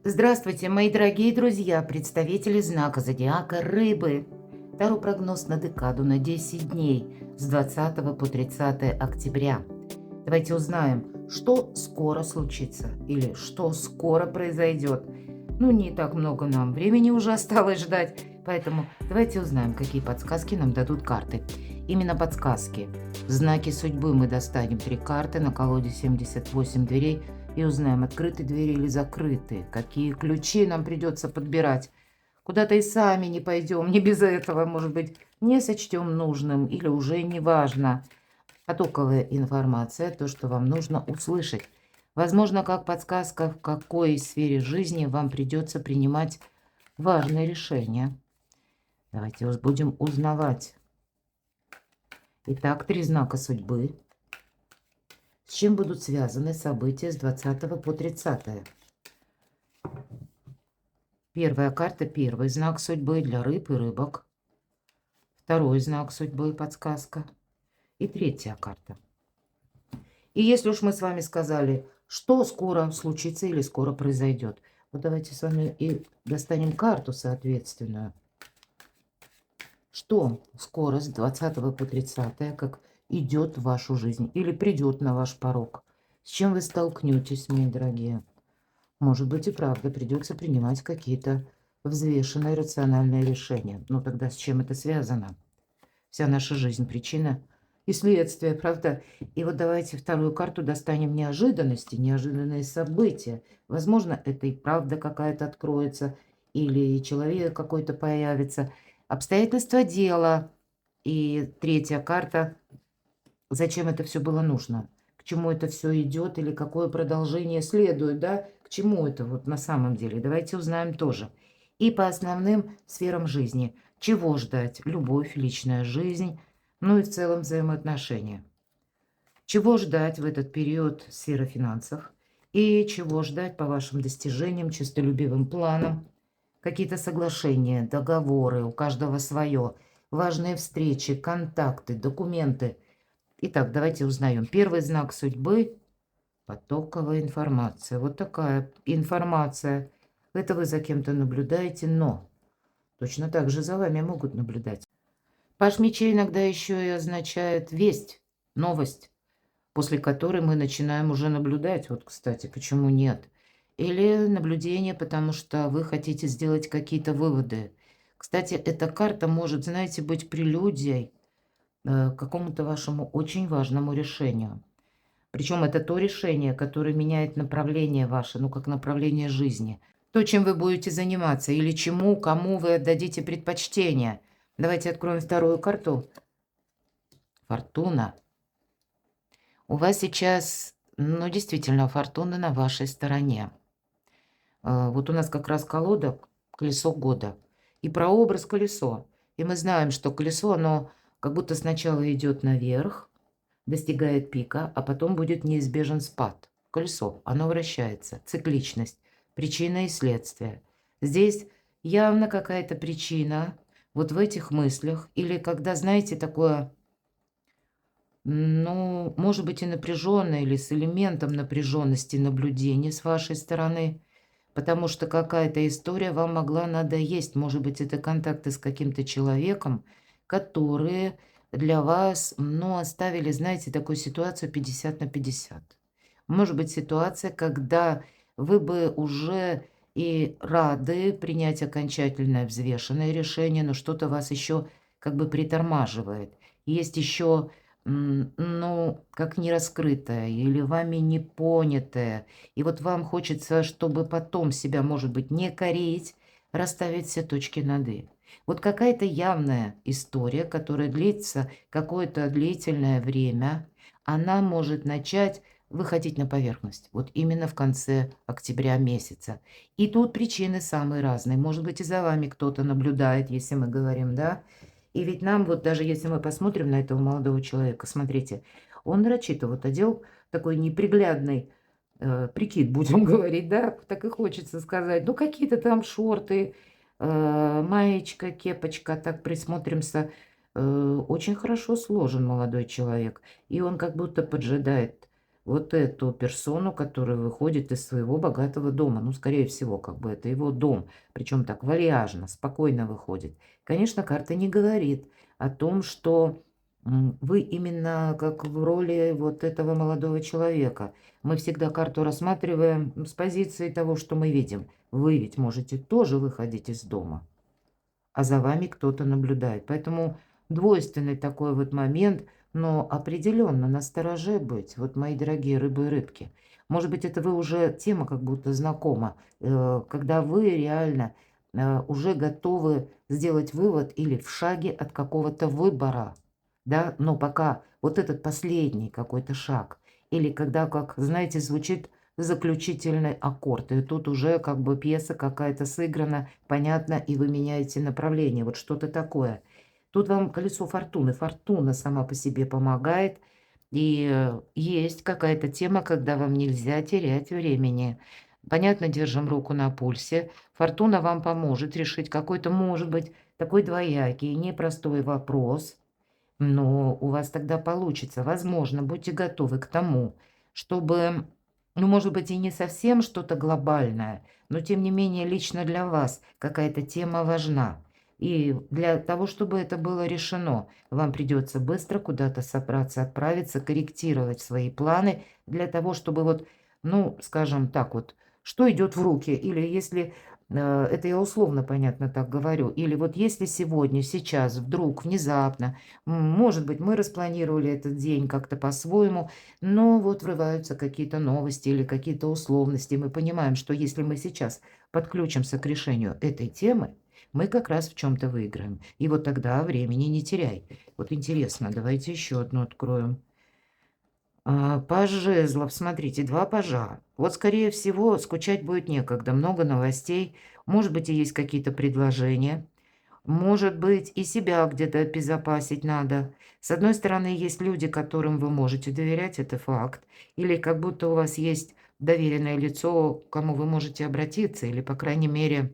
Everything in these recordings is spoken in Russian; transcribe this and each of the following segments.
Здравствуйте, мои дорогие друзья, представители знака зодиака Рыбы. Таро прогноз на декаду на 10 дней с 20 по 30 октября. Давайте узнаем, что скоро случится или что скоро произойдет. Ну, не так много нам времени уже осталось ждать, поэтому давайте узнаем, какие подсказки нам дадут карты. Именно подсказки. Знаки судьбы мы достанем 3 карты на колоде 78 дверей и узнаем, открыты двери или закрыты, какие ключи нам придется подбирать. Куда-то и сами не пойдем, не без этого, может быть, не сочтем нужным или уже не важно. Потоковая информация, то, что вам нужно услышать. Возможно, как подсказка, в какой сфере жизни вам придется принимать важные решения. Давайте будем узнавать. Итак, 3 знака судьбы. С чем будут связаны события с 20 по 30? Первая карта, первый знак судьбы для рыб и рыбок. Второй знак судьбы, подсказка. И третья карта. И если уж мы с вами сказали, что скоро случится или скоро произойдет, вот давайте с вами и достанем карту соответственную. Что скоро с 20 по 30, как идет в вашу жизнь или придет на ваш порог? С чем вы столкнетесь, мои дорогие? Может быть, и правда придется принимать какие-то взвешенные, рациональные решения. Но тогда с чем это связано? Вся наша жизнь – причина и следствие, правда? И вот давайте вторую карту достанем неожиданности, неожиданные события. Возможно, это и правда какая-то откроется, или человек какой-то появится. Обстоятельства дела. И третья карта – зачем это все было нужно? К чему это все идет или какое продолжение следует, да? К чему это вот на самом деле? Давайте узнаем тоже. И по основным сферам жизни. Чего ждать? Любовь, личная жизнь, ну и в целом взаимоотношения. Чего ждать в этот период сферы финансов? И чего ждать по вашим достижениям, честолюбивым планам? Какие-то соглашения, договоры, у каждого свое. Важные встречи, контакты, документы. Итак, давайте узнаем. Первый знак судьбы – потоковая информация. Вот такая информация. Это вы за кем-то наблюдаете, но точно так же за вами могут наблюдать. Паш мечей иногда еще и означает весть, новость, после которой мы начинаем уже наблюдать. Вот, кстати, почему нет? Или наблюдение, потому что вы хотите сделать какие-то выводы. Кстати, эта карта может, знаете, быть прелюдией к какому-то вашему очень важному решению. Причем это то решение, которое меняет направление ваше, ну, как направление жизни. То, чем вы будете заниматься, или чему, кому вы отдадите предпочтение. Давайте откроем вторую карту. Фортуна. У вас сейчас, ну, действительно, фортуна на вашей стороне. Вот у нас как раз колода «Колесо года». И прообраз колесо. И мы знаем, что колесо, оно как будто сначала идет наверх, достигает пика, а потом будет неизбежен спад. Колесо, оно вращается, цикличность, причина и следствие. Здесь явно какая-то причина вот в этих мыслях, или когда, знаете, такое, ну, может быть, и напряженное, или с элементом напряженности наблюдения с вашей стороны, потому что какая-то история вам могла надоесть. Может быть, это контакты с каким-то человеком, которые для вас, ну, оставили, знаете, такую ситуацию 50 на 50. Может быть, ситуация, когда вы бы уже и рады принять окончательное взвешенное решение, но что-то вас еще как бы притормаживает. Есть еще, ну, как нераскрытое или вами не понятое. И вот вам хочется, чтобы потом себя, может быть, не корить, расставить все точки над «и». Вот какая-то явная история, которая длится какое-то длительное время, она может начать выходить на поверхность. Вот именно в конце октября месяца. И тут причины самые разные. Может быть, и за вами кто-то наблюдает, если мы говорим, да? И ведь нам вот даже если мы посмотрим на этого молодого человека, смотрите, он нарочито вот одел такой неприглядный прикид, будем говорить, да, так и хочется сказать. Ну, какие-то там шорты, маечка, кепочка, так присмотримся. Очень хорошо сложен молодой человек. И он как будто поджидает вот эту персону, которая выходит из своего богатого дома. Ну, скорее всего, как бы это его дом. Причем так вальяжно, спокойно выходит. Конечно, карта не говорит о том, что вы именно как в роли вот этого молодого человека. Мы всегда карту рассматриваем с позиции того, что мы видим. Вы ведь можете тоже выходить из дома, а за вами кто-то наблюдает. Поэтому двойственный такой вот момент, но определенно настороже быть, вот мои дорогие рыбы и рыбки. Может быть, это вы уже тема как будто знакома, когда вы реально уже готовы сделать вывод или в шаге от какого-то выбора, да, но пока вот этот последний какой-то шаг, или когда, как, знаете, звучит заключительный аккорд. И тут уже как бы пьеса какая-то сыграна, понятно, и вы меняете направление. Вот что-то такое. Тут вам колесо фортуны. Фортуна сама по себе помогает. И есть какая-то тема, когда вам нельзя терять времени. Понятно, держим руку на пульсе. Фортуна вам поможет решить какой-то, может быть, такой двоякий, непростой вопрос. Но у вас тогда получится. Возможно, будьте готовы к тому, чтобы, ну, может быть, и не совсем что-то глобальное, но тем не менее лично для вас какая-то тема важна. И для того, чтобы это было решено, вам придется быстро куда-то собраться, отправиться, корректировать свои планы для того, чтобы вот, ну, скажем так вот, что идет в руки, или если это я условно, понятно, так говорю. Или вот если сегодня, сейчас, вдруг, внезапно, может быть, мы распланировали этот день как-то по-своему, но вот врываются какие-то новости или какие-то условности. Мы понимаем, что если мы сейчас подключимся к решению этой темы, мы как раз в чем-то выиграем. И вот тогда времени не теряй. Вот интересно, давайте еще одну откроем. Паж жезлов, смотрите, 2 пажа. Вот, скорее всего, скучать будет некогда, много новостей, может быть, и есть какие-то предложения. Может быть, и себя где-то обезопасить надо. С одной стороны, есть люди, которым вы можете доверять, это факт. Или как будто у вас есть доверенное лицо, к кому вы можете обратиться, или, по крайней мере,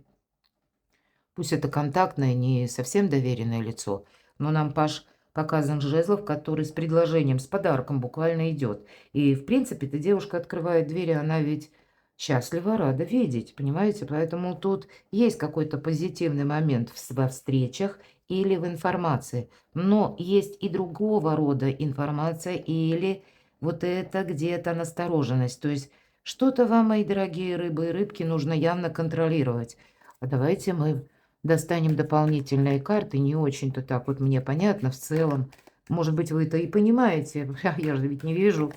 пусть это контактное, не совсем доверенное лицо, но нам Паш показан жезлов, который с предложением, с подарком буквально идет. И, в принципе, эта девушка открывает двери, она ведь счастлива, рада видеть, понимаете? Поэтому тут есть какой-то позитивный момент во встречах или в информации. Но есть и другого рода информация или вот это где-то настороженность. То есть что-то вам, мои дорогие рыбы и рыбки, нужно явно контролировать. А давайте мы достанем дополнительные карты. Не очень-то так вот мне понятно в целом. Может быть, вы это и понимаете. Я же ведь не вижу.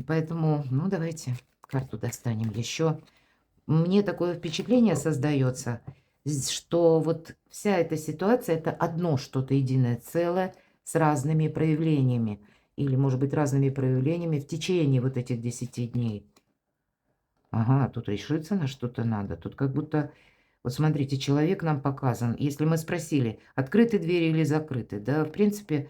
Поэтому, ну, давайте карту достанем еще. Мне такое впечатление создается, что вот вся эта ситуация – это одно что-то единое целое с разными проявлениями. Или, может быть, разными проявлениями в течение вот этих 10 дней. Ага, тут решиться на что-то надо. Тут как будто вот смотрите, человек нам показан. Если мы спросили, открыты двери или закрыты, да, в принципе,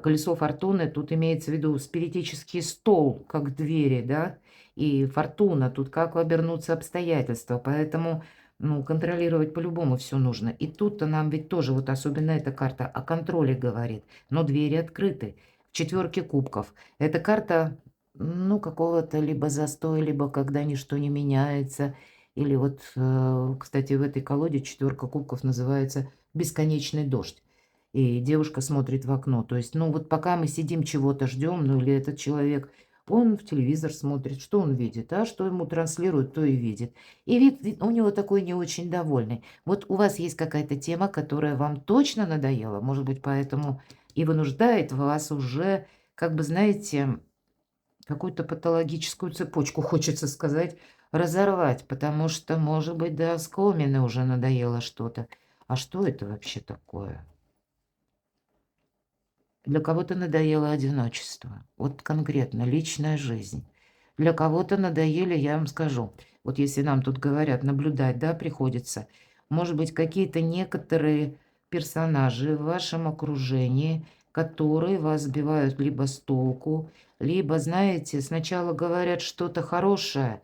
колесо фортуны, тут имеется в виду спиритический стол, как двери, да, и фортуна, тут как обернутся обстоятельства, поэтому, ну, контролировать по-любому все нужно. И тут-то нам ведь тоже, вот особенно эта карта о контроле говорит, но двери открыты. В четверке кубков. Эта карта, ну, какого-то либо застоя, либо когда ничто не меняется, или вот, кстати, в этой колоде четверка кубков называется «Бесконечный дождь». И девушка смотрит в окно. То есть, ну вот пока мы сидим, чего-то ждем, ну или этот человек, он в телевизор смотрит, что он видит, а что ему транслируют, то и видит. И вид у него такой не очень довольный. Вот у вас есть какая-то тема, которая вам точно надоела, может быть, поэтому и вынуждает вас уже, как бы, знаете, какую-то патологическую цепочку, хочется сказать, разорвать, потому что, может быть, до оскомины уже надоело что-то. А что это вообще такое? Для кого-то надоело одиночество. Вот конкретно личная жизнь. Для кого-то надоели, я вам скажу. Вот если нам тут говорят, наблюдать, да, приходится. Может быть, какие-то некоторые персонажи в вашем окружении, которые вас сбивают либо с толку, либо, знаете, сначала говорят что-то хорошее,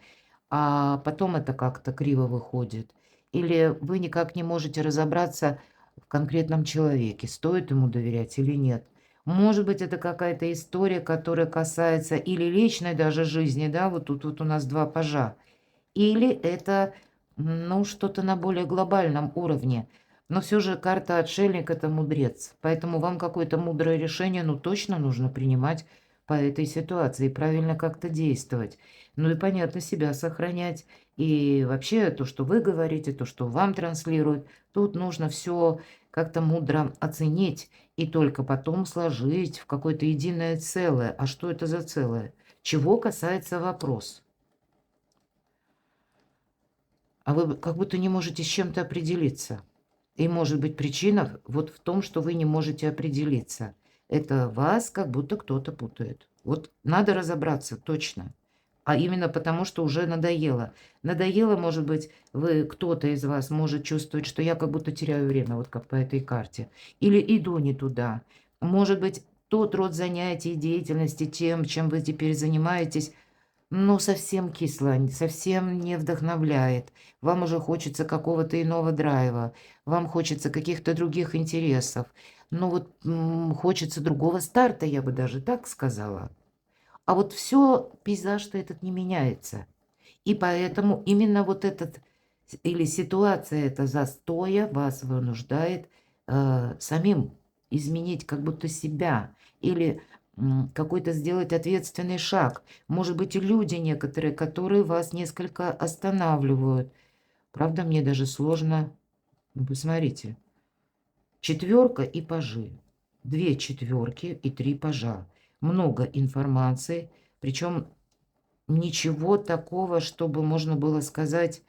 а потом это как-то криво выходит. Или вы никак не можете разобраться в конкретном человеке, стоит ему доверять или нет. Может быть, это какая-то история, которая касается или личной даже жизни, да, вот тут вот у нас 2 пажа, или это, ну, что-то на более глобальном уровне. Но все же карта отшельник — это мудрец, поэтому вам какое-то мудрое решение, ну, точно нужно принимать по этой ситуации и правильно как-то действовать. Ну и, понятно, себя сохранять. И вообще то, что вы говорите, то, что вам транслируют, тут нужно все как-то мудро оценить и только потом сложить в какое-то единое целое. А что это за целое? Чего касается вопрос? А вы как будто не можете с чем-то определиться. И может быть причина вот в том, что вы не можете определиться. Это вас как будто кто-то путает. Вот надо разобраться точно. А именно потому, что уже надоело. Надоело, может быть, вы, кто-то из вас может чувствовать, что я как будто теряю время, вот как по этой карте. Или иду не туда. Может быть, тот род занятий, деятельности, тем, чем вы теперь занимаетесь, ну, совсем кисло, совсем не вдохновляет. Вам уже хочется какого-то иного драйва, вам хочется каких-то других интересов. Ну вот, хочется другого старта, я бы даже так сказала. А вот все пейзаж-то этот не меняется. И поэтому именно вот этот или ситуация эта застоя вас вынуждает, самим изменить как будто себя или, какой-то сделать ответственный шаг. Может быть, и люди некоторые, которые вас несколько останавливают. Правда, мне даже сложно. Ну, посмотрите, четверка и пажи. 2 четверки и 3 пажа. Много информации, причем ничего такого, чтобы можно было сказать,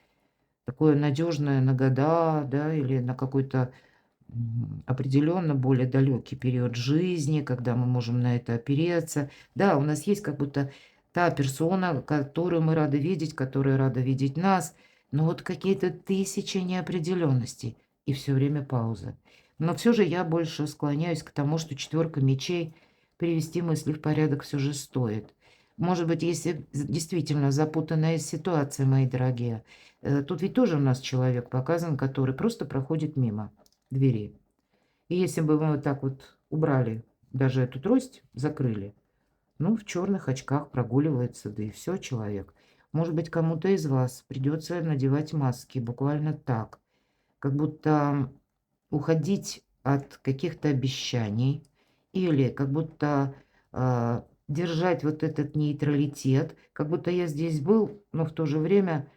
такое надежное на года, да, или на какой-то, определенно более далекий период жизни, когда мы можем на это опереться. Да, у нас есть как будто та персона, которую мы рады видеть, которая рада видеть нас, но вот какие-то тысячи неопределенностей и все время пауза. Но все же я больше склоняюсь к тому, что четверка мечей привести мысли в порядок все же стоит. Может быть, если действительно запутанная ситуация, мои дорогие, тут ведь тоже у нас человек показан, который просто проходит мимо двери. И если бы мы вот так вот убрали даже эту трость, закрыли, ну, в черных очках прогуливается, да и все, человек. Может быть, кому-то из вас придется надевать маски буквально так, как будто уходить от каких-то обещаний или как будто держать вот этот нейтралитет, как будто я здесь был, но в то же время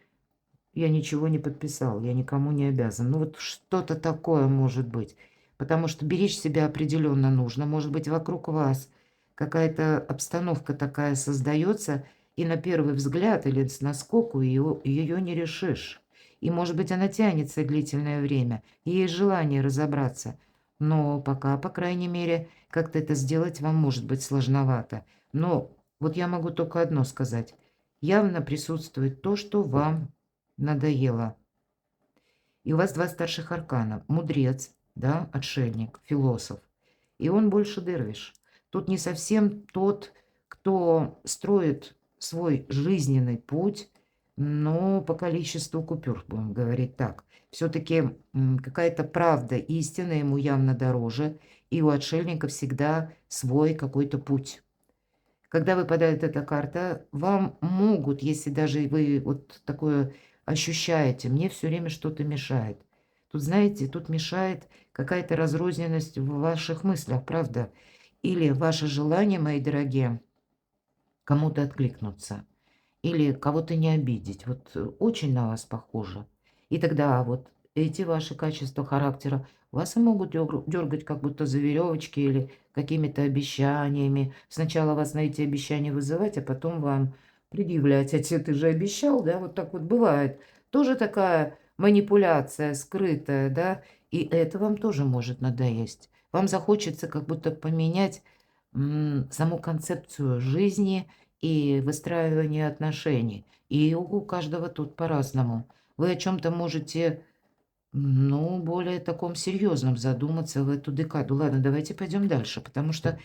я ничего не подписал, я никому не обязан. Ну вот что-то такое может быть. Потому что беречь себя определенно нужно. Может быть, вокруг вас какая-то обстановка такая создается, и на первый взгляд или с наскоку ее не решишь. И, может быть, она тянется длительное время, и есть желание разобраться. Но пока, по крайней мере, как-то это сделать вам может быть сложновато. Но вот я могу только одно сказать. Явно присутствует то, что вам надоело. И у вас 2 старших аркана. Мудрец, да, отшельник, философ. И он больше дервиш. Тут не совсем тот, кто строит свой жизненный путь, но по количеству купюр, будем говорить так. Все-таки какая-то правда, истина ему явно дороже, и у отшельника всегда свой какой-то путь. Когда выпадает эта карта, вам могут, если даже вы вот такое ощущаете, мне все время что-то мешает. Тут, знаете, тут мешает какая-то разрозненность в ваших мыслях, правда? Или ваше желание, мои дорогие, кому-то откликнуться. Или кого-то не обидеть. Вот очень на вас похоже. И тогда вот эти ваши качества характера вас и могут дергать как будто за веревочки или какими-то обещаниями. Сначала вас на эти обещания вызывать, а потом вам предъявлять. А те ты же обещал, да? Вот так вот бывает. Тоже такая манипуляция скрытая, да? И это вам тоже может надоесть. Вам захочется как будто поменять саму концепцию жизни и выстраивания отношений. И у каждого тут по-разному. Вы о чем-то можете, ну, более таком серьезном задуматься в эту декаду. Ладно, давайте пойдем дальше, потому что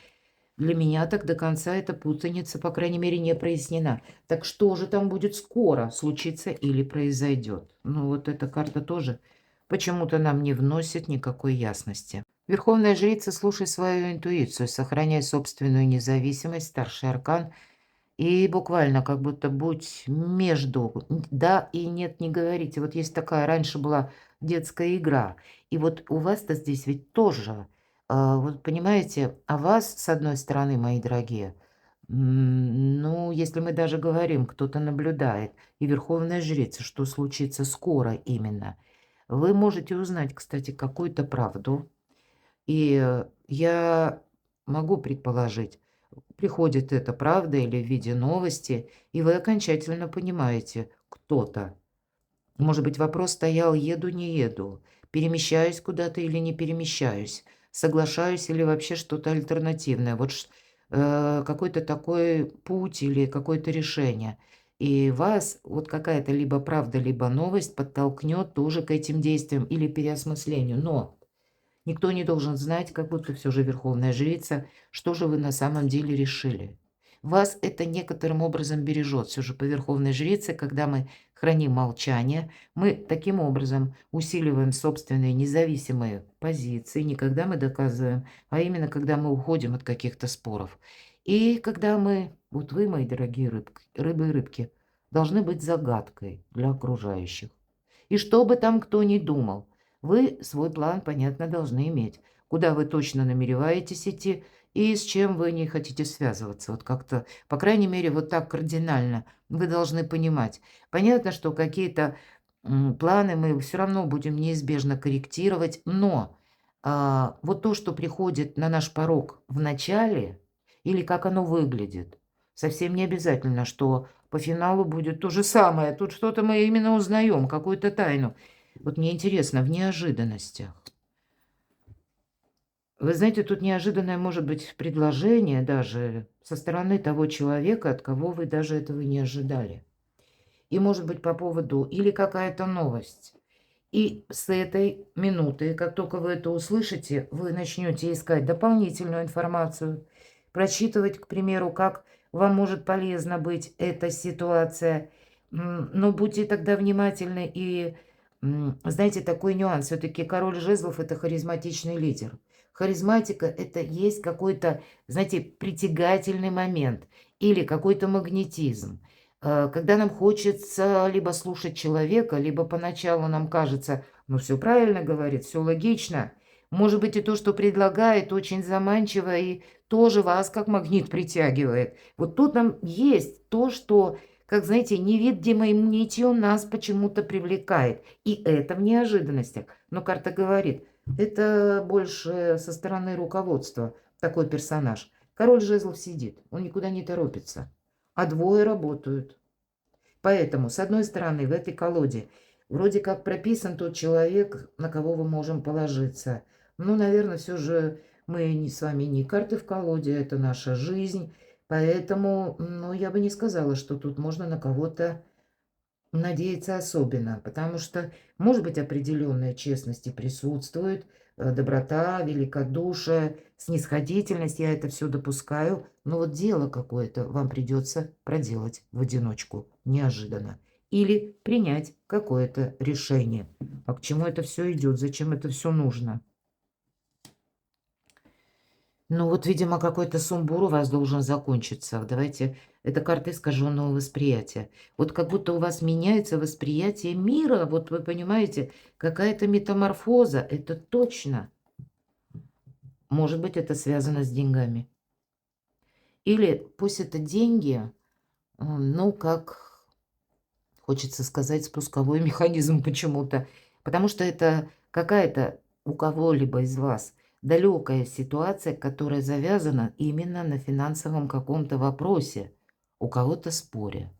для меня так до конца эта путаница, по крайней мере, не прояснена. Так что же там будет скоро случиться или произойдет? Ну, вот эта карта тоже почему-то нам не вносит никакой ясности. Верховная жрица, слушай свою интуицию, сохраняй собственную независимость, старший аркан. И буквально как будто будь между да и нет, не говорите. Вот есть такая, раньше была детская игра. И вот у вас-то здесь ведь тоже, вот понимаете, а вас, с одной стороны, мои дорогие, ну, если мы даже говорим, кто-то наблюдает, и Верховная Жрица, что случится скоро именно, вы можете узнать, кстати, какую-то правду. И я могу предположить, приходит это правда или в виде новости, и вы окончательно понимаете, кто-то. Может быть, вопрос стоял: еду, не еду, перемещаюсь куда-то или не перемещаюсь, соглашаюсь или вообще что-то альтернативное. Вот какой-то такой путь или какое-то решение. И вас вот какая-то либо правда, либо новость подтолкнет тоже к этим действиям или переосмыслению. Но никто не должен знать, как будто все же верховная жрица, что же вы на самом деле решили. Вас это некоторым образом бережет. Все же по верховной жрице, когда мы храним молчание, мы таким образом усиливаем собственные независимые позиции, не когда мы доказываем, а именно когда мы уходим от каких-то споров. И когда мы, вот вы, мои дорогие рыбы и рыбки, должны быть загадкой для окружающих. И что бы там кто ни думал, вы свой план, понятно, должны иметь. Куда вы точно намереваетесь идти и с чем вы не хотите связываться. Вот как-то, по крайней мере, вот так кардинально вы должны понимать. Понятно, что какие-то планы мы все равно будем неизбежно корректировать, но вот то, что приходит на наш порог в начале, или как оно выглядит, совсем не обязательно, что по финалу будет то же самое. Тут что-то мы именно узнаем, какую-то тайну. Вот мне интересно, в неожиданностях. Вы знаете, тут неожиданное может быть предложение даже со стороны того человека, от кого вы даже этого не ожидали. И может быть по поводу или какая-то новость. И с этой минуты, как только вы это услышите, вы начнете искать дополнительную информацию, прочитывать, к примеру, как вам может полезна быть эта ситуация. Но будьте тогда внимательны и, знаете, такой нюанс. Все-таки король жезлов – это харизматичный лидер. Харизматика – это есть какой-то, знаете, притягательный момент или какой-то магнетизм. Когда нам хочется либо слушать человека, либо поначалу нам кажется, ну все правильно говорит, все логично. Может быть, и то, что предлагает, очень заманчиво и тоже вас как магнит притягивает. Вот тут нам есть то, что, как знаете, невидимой нитью нас почему-то привлекает. И это в неожиданностях. Но карта говорит, это больше со стороны руководства такой персонаж. Король жезлов сидит, он никуда не торопится, а двое работают. Поэтому, с одной стороны, в этой колоде вроде как прописан тот человек, на кого мы можем положиться. Ну, наверное, все же мы не с вами не карты в колоде, это наша жизнь. Поэтому, ну, я бы не сказала, что тут можно на кого-то надеяться особенно, потому что, может быть, определенная честность и присутствует, доброта, великодушие, снисходительность, я это все допускаю, но вот дело какое-то вам придется проделать в одиночку, неожиданно, или принять какое-то решение. А к чему это все идет, зачем это все нужно? Ну вот, видимо, какой-то сумбур у вас должен закончиться. Давайте, это карта искаженного восприятия. Вот как будто у вас меняется восприятие мира. Вот вы понимаете, какая-то метаморфоза. Это точно. Может быть, это связано с деньгами. Или пусть это деньги, ну, как хочется сказать, спусковой механизм почему-то. Потому что это какая-то у кого-либо из вас далекая ситуация, которая завязана именно на финансовом каком-то вопросе. У кого-то споре,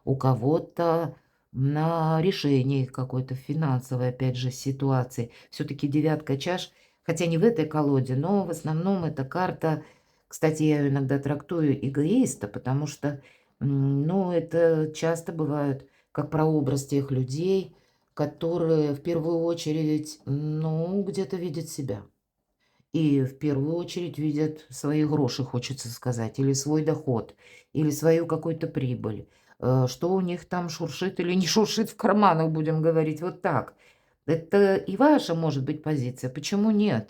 у кого-то на решении какой-то финансовой, опять же, ситуации. Все-таки девятка чаш, хотя не в этой колоде, но в основном эта карта, кстати, я ее иногда трактую эгоиста, потому что, ну, это часто бывают как прообраз тех людей, которые в первую очередь, ну, где-то видят себя. И в первую очередь видят свои гроши, хочется сказать, или свой доход, или свою какую-то прибыль. Что у них там шуршит или не шуршит в карманах, будем говорить вот так. Это и ваша может быть позиция, почему нет?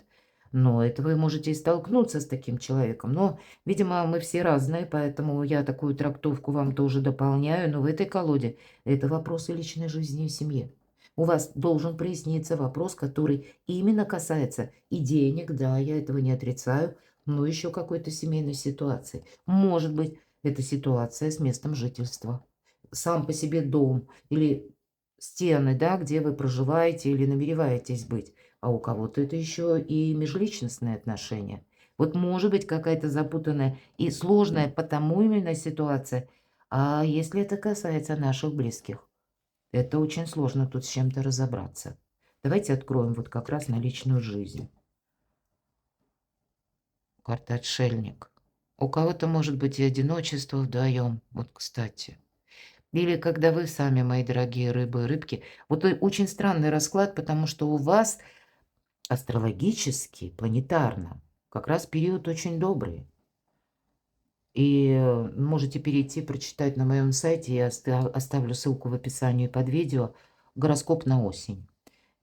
Но это вы можете и столкнуться с таким человеком. Но, видимо, мы все разные, поэтому я такую трактовку вам тоже дополняю. Но в этой колоде это вопросы личной жизни и семьи. У вас должен проясниться вопрос, который именно касается и денег, да, я этого не отрицаю, но еще какой-то семейной ситуации. Может быть, это ситуация с местом жительства. Сам по себе дом или стены, да, где вы проживаете или намереваетесь быть. А у кого-то это еще и межличностные отношения. Вот может быть какая-то запутанная и сложная потому именно ситуация. А если это касается наших близких, это очень сложно тут с чем-то разобраться. Давайте откроем вот как раз на личную жизнь. Карта отшельник. У кого-то может быть и одиночество вдвоем. Вот, кстати. Или когда вы сами, мои дорогие рыбы и рыбки. Вот очень странный расклад, потому что у вас астрологически, планетарно, как раз период очень добрый. И можете перейти, прочитать на моем сайте, я оставлю ссылку в описании под видео, гороскоп на осень.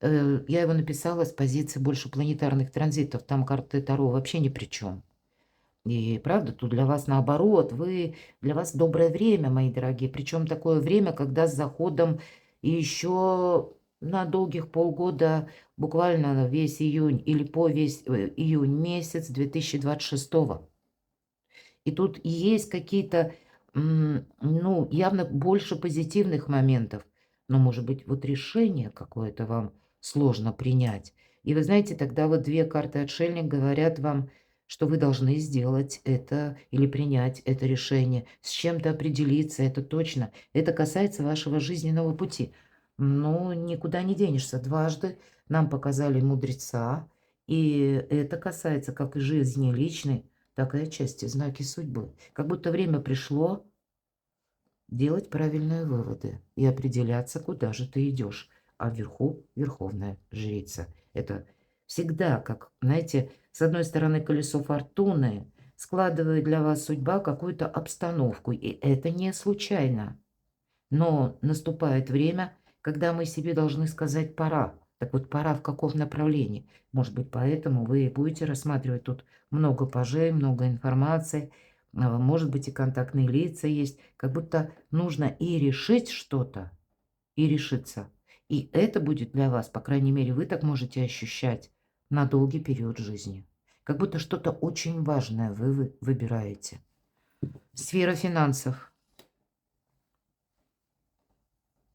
Я его написала с позиции больше планетарных транзитов, там карты Таро вообще ни при чем. И правда, тут для вас наоборот, для вас доброе время, мои дорогие. Причем такое время, когда с заходом еще на долгих полгода, буквально на весь июнь или по весь июнь месяц 2026. И тут есть какие-то, ну, явно больше позитивных моментов. Но, может быть, вот решение какое-то вам сложно принять. И вы знаете, тогда вот две карты отшельник говорят вам, что вы должны сделать это или принять это решение, с чем-то определиться, это точно. Это касается вашего жизненного пути. Но никуда не денешься. Дважды нам показали мудреца, и это касается как и жизни личной, так и отчасти знаки судьбы. Как будто время пришло делать правильные выводы и определяться, куда же ты идешь. А вверху верховная жрица. Это всегда, как, знаете, с одной стороны колесо фортуны складывает для вас судьба какую-то обстановку. И это не случайно. Но наступает время, когда мы себе должны сказать «пора». Так вот, пора в каком направлении? Может быть, поэтому вы будете рассматривать тут много пажей, много информации, может быть, и контактные лица есть. Как будто нужно и решить что-то, и решиться. И это будет для вас, по крайней мере, вы так можете ощущать на долгий период жизни. Как будто что-то очень важное вы выбираете. Сфера финансов.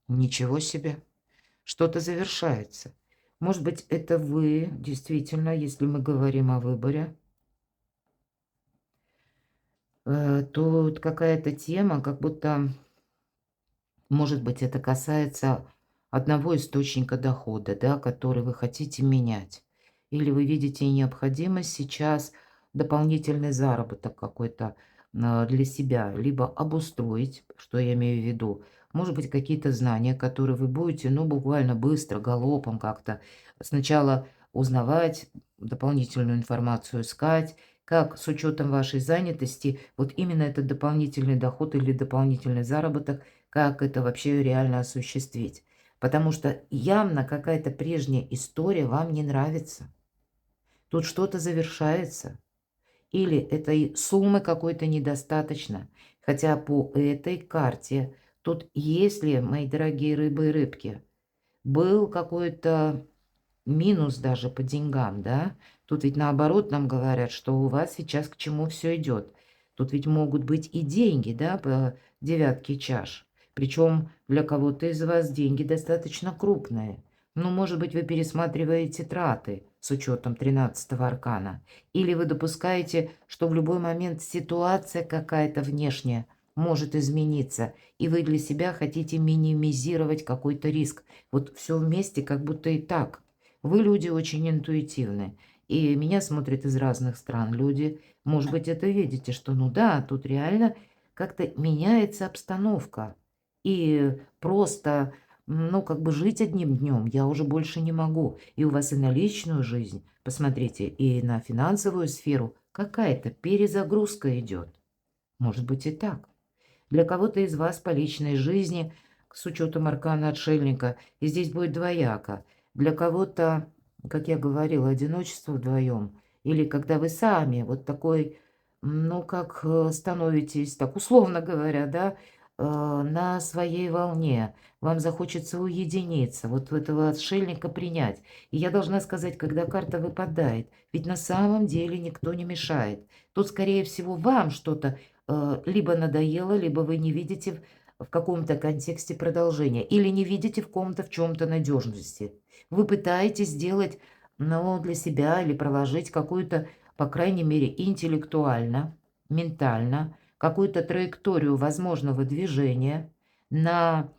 Ничего себе. Что-то завершается. Может быть, это вы, действительно, если мы говорим о выборе, тут какая-то тема, как будто, может быть, это касается одного источника дохода, да, который вы хотите менять. Или вы видите необходимость сейчас дополнительный заработок какой-то для себя, либо обустроить, что я имею в виду, может быть, какие-то знания, которые вы будете, ну, буквально быстро, галопом как-то сначала узнавать, дополнительную информацию искать, как с учетом вашей занятости, вот именно этот дополнительный доход или дополнительный заработок, как это вообще реально осуществить. Потому что явно какая-то прежняя история вам не нравится. Тут что-то завершается. Или этой суммы какой-то недостаточно. Хотя по этой карте, тут если, мои дорогие рыбы и рыбки, был какой-то минус даже по деньгам, да? Тут ведь наоборот нам говорят, что у вас сейчас к чему все идет. Тут ведь могут быть и деньги, да, по девятке чаш. Причем для кого-то из вас деньги достаточно крупные. Ну, может быть, вы пересматриваете траты с учетом 13-го аркана. Или вы допускаете, что в любой момент ситуация какая-то внешняя может измениться, и вы для себя хотите минимизировать какой-то риск. Вот все вместе как будто и так. Вы люди очень интуитивны, и меня смотрят из разных стран люди. Может быть, это видите, что ну да, тут реально как-то меняется обстановка. И просто, ну, как бы жить одним днем я уже больше не могу. И у вас и на личную жизнь, посмотрите, и на финансовую сферу какая-то перезагрузка идет. Может быть и так. Для кого-то из вас по личной жизни, с учетом аркана отшельника, и здесь будет двояко. Для кого-то, как я говорила, одиночество вдвоем. или когда вы сами вот такой, ну, как становитесь, так условно говоря, да, на своей волне. Вам захочется уединиться, вот этого отшельника принять. И я должна сказать, когда карта выпадает, ведь на самом деле никто не мешает. Тут, скорее всего, вам что-то либо надоело, либо вы не видите в каком-то контексте продолжения, или не видите в ком-то в чем-то надежности. Вы пытаетесь сделать, ну, для себя или проложить какую-то, по крайней мере, интеллектуально, ментально, какую-то траекторию возможного движения на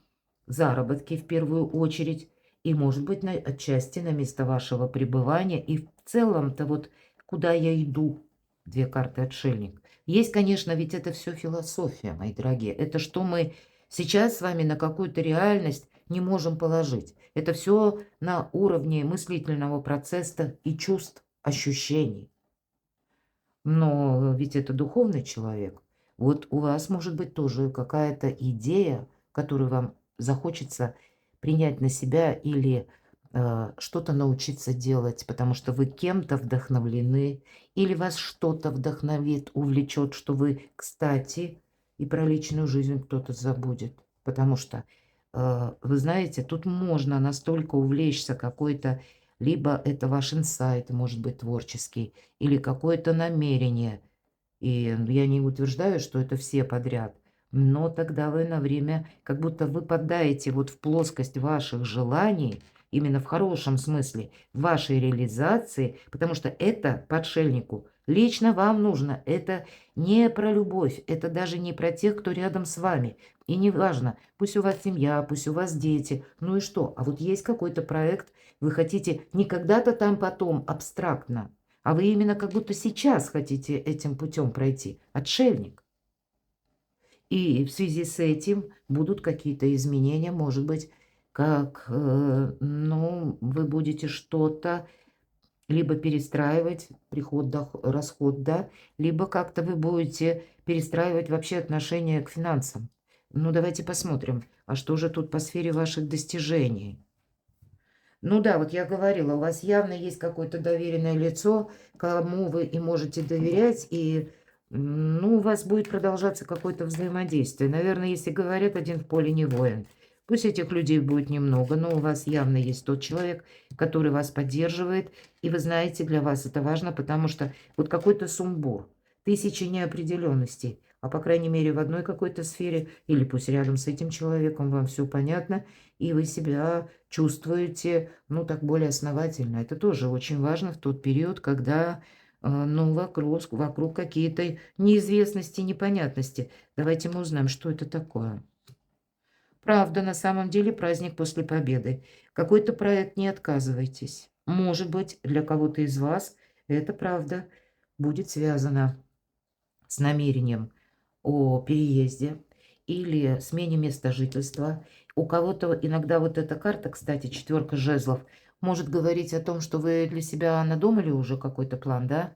заработки в первую очередь, и, может быть, отчасти на место вашего пребывания, и в целом-то вот куда я иду, две карты отшельник. Есть, конечно, ведь это все философия, мои дорогие. Это что мы сейчас с вами на какую-то реальность не можем положить. Это все на уровне мыслительного процесса и чувств, ощущений. Но ведь это духовный человек. Вот у вас может быть тоже какая-то идея, которую вам захочется принять на себя или что-то научиться делать, потому что вы кем-то вдохновлены, или вас что-то вдохновит, увлечет, что вы, кстати, и про личную жизнь кто-то забудет. Потому что, вы знаете, тут можно настолько увлечься какой-то, либо это ваш инсайт, может быть, творческий, или какое-то намерение. И я не утверждаю, что это все подряд, но тогда вы на время как будто выпадаете вот в плоскость ваших желаний, именно в хорошем смысле, вашей реализации, потому что это по отшельнику лично вам нужно. Это не про любовь, это даже не про тех, кто рядом с вами. И неважно, пусть у вас семья, пусть у вас дети, ну и что? А вот есть какой-то проект, вы хотите не когда-то там потом абстрактно, а вы именно как будто сейчас хотите этим путем пройти. Отшельник. И в связи с этим будут какие-то изменения, может быть, как, ну, вы будете что-то либо перестраивать, приход, расход, да, либо как-то вы будете перестраивать вообще отношение к финансам. Ну, давайте посмотрим, а что же тут по сфере ваших достижений? Ну да, вот я говорила, у вас явно есть какое-то доверенное лицо, кому вы и можете доверять, и, ну, у вас будет продолжаться какое-то взаимодействие. Наверное, если говорят, один в поле не воин. Пусть этих людей будет немного, но у вас явно есть тот человек, который вас поддерживает, и вы знаете, для вас это важно, потому что вот какой-то сумбур, тысячи неопределенностей, а по крайней мере в одной какой-то сфере, или пусть рядом с этим человеком вам все понятно, и вы себя чувствуете, ну, так более основательно. Это тоже очень важно в тот период, когда, ну, вокруг какие-то неизвестности, непонятности. Давайте мы узнаем, что это такое. Правда, на самом деле праздник после победы. Какой-то проект, не отказывайтесь. Может быть, для кого-то из вас это правда будет связано с намерением о переезде или смене места жительства. У кого-то иногда вот эта карта, кстати, четверка жезлов, может говорить о том, что вы для себя надумали уже какой-то план, да?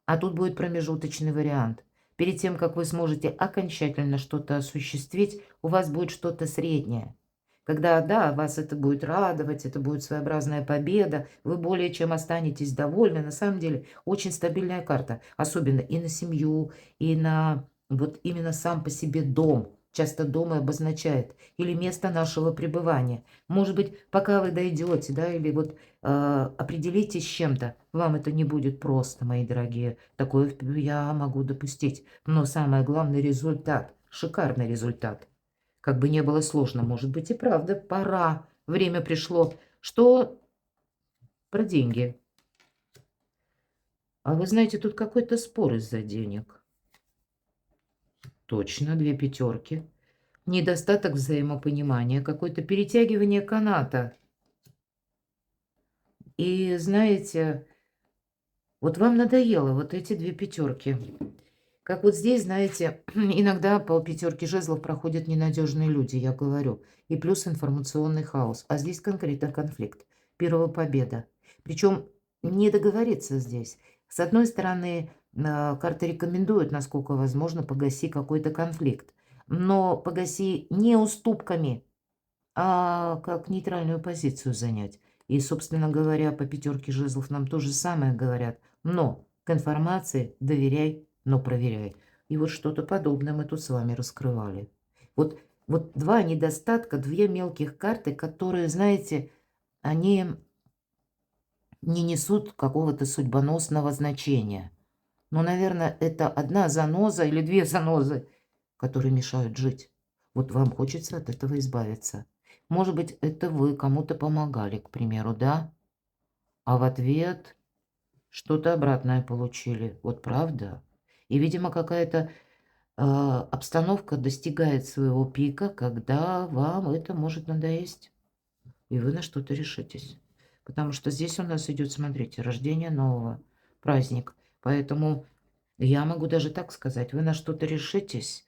А тут будет промежуточный вариант. Перед тем, как вы сможете окончательно что-то осуществить, у вас будет что-то среднее. Когда, да, вас это будет радовать, это будет своеобразная победа, вы более чем останетесь довольны. На самом деле, очень стабильная карта, особенно и на семью, и на вот именно сам по себе дом. Часто дом и обозначает, или место нашего пребывания. Может быть, пока вы дойдете, да, или вот определитесь с чем-то, вам это не будет просто, мои дорогие. Такое я могу допустить. Но самое главное результат, шикарный результат. Как бы не было сложно, может быть и правда, пора, время пришло. Что про деньги? А вы знаете, тут какой-то спор из-за денег. Точно, две пятерки. Недостаток взаимопонимания, какое-то перетягивание каната. И знаете, вот вам надоело вот эти две пятерки. Как вот здесь, знаете, иногда по пятерке жезлов проходят ненадежные люди, я говорю. И плюс информационный хаос. А здесь конкретно конфликт. Первая победа. Причем не договориться здесь. С одной стороны, карты рекомендуют, насколько возможно, погаси какой-то конфликт. Но погаси не уступками, а как нейтральную позицию занять. И, собственно говоря, по пятерке жезлов нам то же самое говорят. Но К информации доверяй, но проверяй. И вот что-то подобное мы тут с вами раскрывали. Вот два недостатка, две мелких карты, которые, знаете, они не несут какого-то судьбоносного значения. Но, наверное, это одна заноза или две занозы, которые мешают жить. Вот вам хочется от этого избавиться. Может быть, это вы кому-то помогали, к примеру, да? А в ответ что-то обратное получили. Вот правда? И, видимо, какая-то обстановка достигает своего пика, когда вам это может надоесть, и вы на что-то решитесь. Потому что здесь у нас идет, смотрите, рождение нового, праздник. Поэтому я могу даже так сказать, вы на что-то решитесь.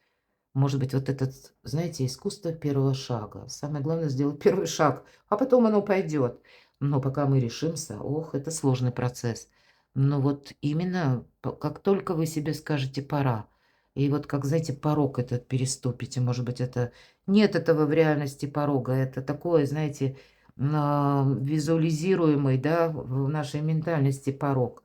Может быть, вот этот, знаете, искусство первого шага. Самое главное сделать первый шаг, а потом оно пойдет. Но пока мы решимся, ох, это сложный процесс. Но вот именно как только вы себе скажете «пора», и вот как, знаете, порог этот переступите, может быть, это нет этого в реальности порога, это такое, знаете, визуализируемый, да, в нашей ментальности порог.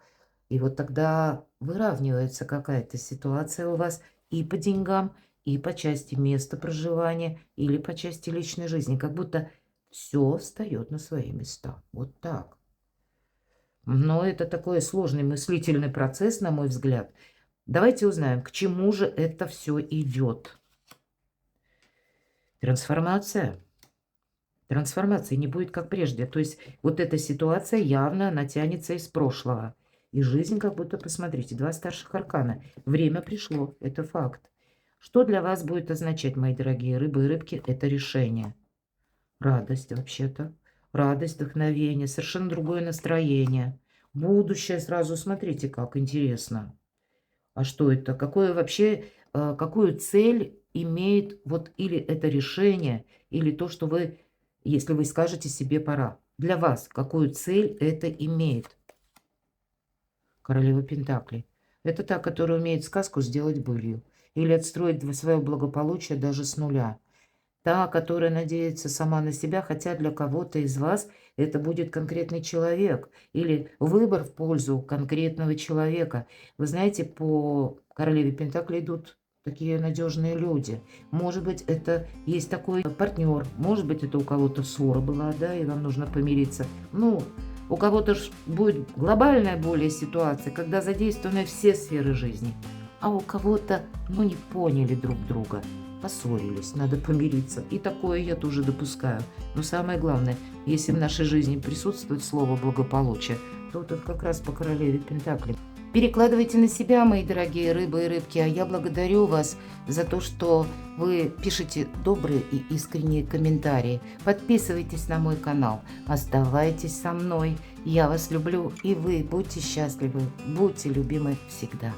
И вот тогда выравнивается какая-то ситуация у вас и по деньгам, и по части места проживания, или по части личной жизни. Как будто все встает на свои места. Вот так. Но это такой сложный мыслительный процесс, на мой взгляд. Давайте узнаем, к чему же это все идет. Трансформация. Трансформации не будет как прежде. То есть вот эта ситуация явно, она тянется из прошлого. И жизнь как будто, посмотрите, два старших аркана. Время пришло, это факт. Что для вас будет означать, мои дорогие рыбы и рыбки, это решение? Радость вообще-то. Радость, вдохновение, совершенно другое настроение. Будущее сразу, смотрите, как интересно. А что это? Какое вообще, какую цель имеет вот или это решение, или то, что вы, если вы скажете себе «пора». Для вас какую цель это имеет? Королева Пентаклей. Это та, которая умеет сказку сделать былью. Или отстроить свое благополучие даже с нуля. Та, которая надеется сама на себя, хотя для кого-то из вас это будет конкретный человек. Или выбор в пользу конкретного человека. Вы знаете, по королеве Пентаклей идут такие надежные люди. Может быть, это есть такой партнер. Может быть, это у кого-то ссора была, да, и вам нужно помириться. Ну, у кого-то будет глобальная более ситуация, когда задействованы все сферы жизни. А у кого-то, ну, не поняли друг друга, поссорились, надо помириться. И такое я тоже допускаю. Но самое главное, если в нашей жизни присутствует слово «благополучие», то вот это как раз по королеве Пентаклей. Перекладывайте на себя, мои дорогие рыбы и рыбки, а я благодарю вас за то, что вы пишете добрые и искренние комментарии. Подписывайтесь на мой канал, оставайтесь со мной. Я вас люблю, и вы будьте счастливы, будьте любимы всегда.